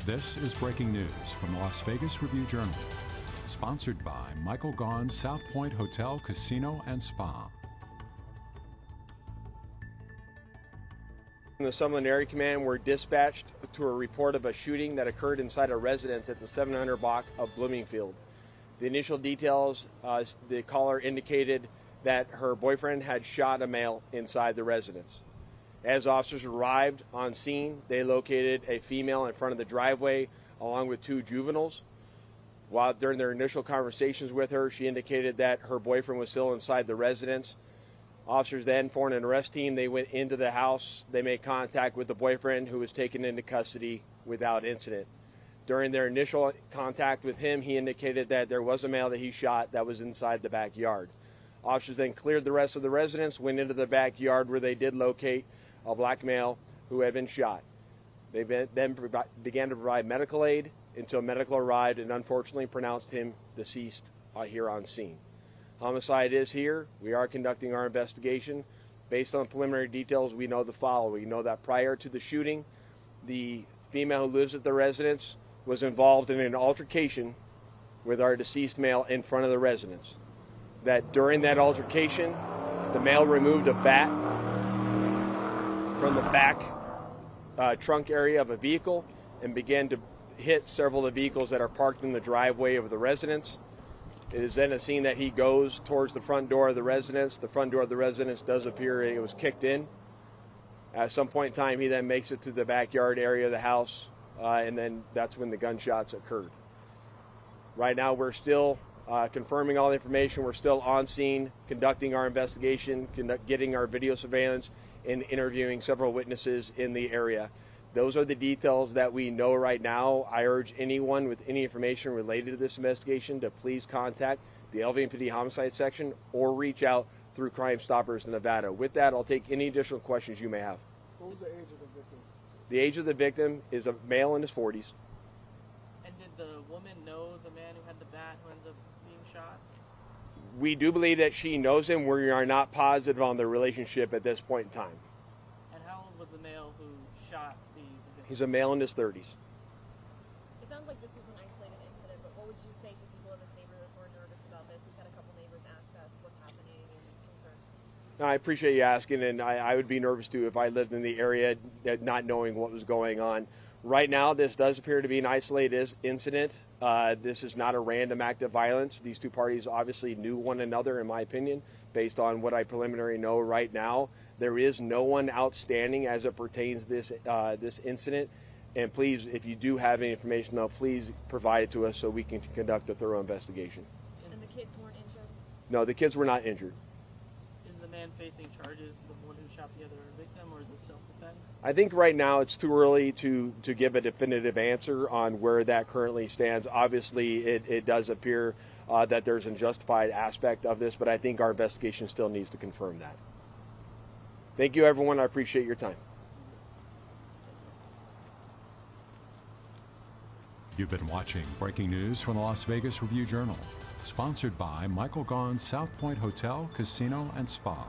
This is breaking news from the Las Vegas Review-Journal, sponsored by Michael Gaughan's South Point Hotel, Casino, and Spa. The Summerlin Area Command were dispatched to a report of a shooting that occurred inside a residence at the 700 block of Bloomingfield. The initial details, the caller indicated that her boyfriend had shot a male inside the residence. As officers arrived on scene, they located a female in front of the driveway along with two juveniles. While during their initial conversations with her, she indicated that her boyfriend was still inside the residence. Officers then formed an arrest team. They went into the house. They made contact with the boyfriend, who was taken into custody without incident. During their initial contact with him, he indicated that there was a male that he shot that was inside the backyard. Officers then cleared the rest of the residence, went into the backyard where they did locate a black male who had been shot. They then began to provide medical aid until medical arrived and unfortunately pronounced him deceased here on scene. Homicide is here. We are conducting our investigation. Based on preliminary details, we know the following. We know that prior to the shooting, the female who lives at the residence was involved in an altercation with our deceased male in front of the residence. That during that altercation, the male removed a bat from the back trunk area of a vehicle and began to hit several of the vehicles that are parked in the driveway of the residence. It is then a scene that he goes towards the front door of the residence. The front door of the residence does appear it was kicked in. At some point in time, he then makes it to the backyard area of the house, and then that's when the gunshots occurred. Right now, we're still confirming all the information. We're still on scene, conducting our investigation, getting our video surveillance, and interviewing several witnesses in the area. Those are the details that we know right now. I urge anyone with any information related to this investigation to please contact the LVMPD Homicide Section or reach out through Crime Stoppers in Nevada. With that, I'll take any additional questions you may have. What was the age of the victim? The age of the victim is a male in his 40s. And did the woman know the man who had the bat who ends up being shot? We do believe that she knows him. We are not positive on the relationship at this point in time. And how old was the male who shot the victim? He's a male in his 30s. It sounds like this was an isolated incident, but what would you say to people in this neighborhood who are nervous about this? We've had a couple neighbors ask us what's happening and concerned. I appreciate you asking, and I would be nervous too if I lived in the area not knowing what was going on. Right now, this does appear to be an isolated incident. This is not a random act of violence. These two parties obviously knew one another, in my opinion, based on what I preliminary know right now. There is no one outstanding as it pertains this incident. And please, if you do have any information, though, please provide it to us so we can conduct a thorough investigation. And the kids weren't injured? No, the kids were not injured. Is the man facing charges, the one who shot the other victim, or is it self-defense? I think right now it's too early to give a definitive answer on where that currently stands. Obviously, it does appear that there's an unjustified aspect of this, but I think our investigation still needs to confirm that. Thank you, everyone. I appreciate your time. You've been watching breaking news from the Las Vegas Review-Journal, sponsored by Michael Gaughan's South Point Hotel, Casino, and Spa.